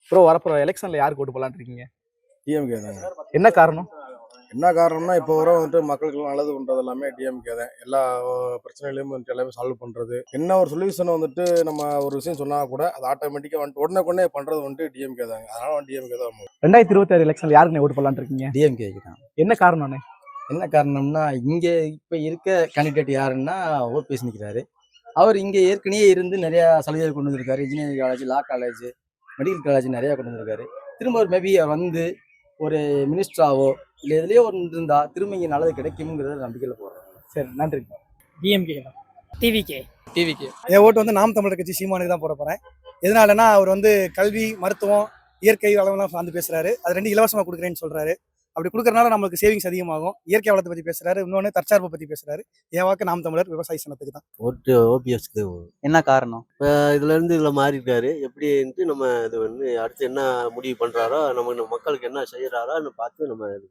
Bro வரப்போற எலெக்ஷன்ல யாருக்கு ஓட்டு போலான்னு இருக்கீங்க? டிஎம்கே தாங்க. என்ன காரணம்? என்ன காரணம்னா இப்போ வர வந்துட்டு மக்களுக்கு நல்லது பண்றது எல்லாமே டிஎம்கே தான். எல்லா பிரச்சனைகளையும் வந்துட்டு எல்லாமே சால்வ் பண்றது. என்ன ஒரு சொல்யூஷன் வந்துட்டு நம்ம ஒரு விஷயம் சொன்னா கூட அது ஆட்டோமேட்டிக்கா வந்துட்டு உடனே பண்றது வந்துட்டு டிஎம்கே தாங்க. அதனால டிஎம்கே தான். 2026 எலெக்ஷன்ல யாருக்கு ஓட்டு போலான்னு இருக்கீங்க? டிஎம்கேக்கு தான். என்ன காரணம்னு? என்ன காரணம்னா இங்கே இப்போ இருக்க கேண்டிடேட் யாருன்னா ஓபிஎஸ் நிற்கிறாரு. அவர் இங்கே ஏற்கனவே இருந்து நிறையா சலுகைகள் கொண்டு வந்திருக்காரு. இன்ஜினியரிங் காலேஜ், லா காலேஜ், மெடிக்கல் காலேஜ் நிறையா கொண்டு வந்திருக்காரு. திரும்ப ஒரு மேபி அவர் வந்து ஒரு மினிஸ்டராவோ இல்லை எதுலேயோ ஒன்று இருந்தால் திரும்ப இங்கே நல்லது கிடைக்கும்ங்கிற நம்பிக்கையில் போகிறேன். சரி, நன்றி. டிஎம்கே தான். டிவிகே. என் ஓட்டு வந்து நாம் தமிழர் கட்சி சீமானுக்கு தான் போட போகிறேன். எதனாலனா அவர் வந்து கல்வி, மருத்துவம், இயற்கை வளம்லாம் சார்ந்து பேசுகிறாரு. அது 2 இலவசமாக கொடுக்குறேன்னு சொல்கிறாரு. அப்படி கொடுக்குறனால நம்மளுக்கு சேவிங்ஸ் அதிகமாகும். இயற்கை வளத்தை பற்றி பேசுகிறாரு. இன்னொன்று தற்சார்பை பற்றி பேசுகிறாரு. என் வாக்கு நாம் தமிழர் விவசாய சின்னத்துக்கு தான். ஓட்டு ஓபிஎஸ்க்கு. என்ன காரணம்? இதுல மாறி இருக்காரு. எப்படின்ட்டு நம்ம இது வந்து அடுத்து என்ன முடிவு பண்றாரோ, நம்ம மக்களுக்கு என்ன செய்யறாரோ பார்த்து நம்ம இது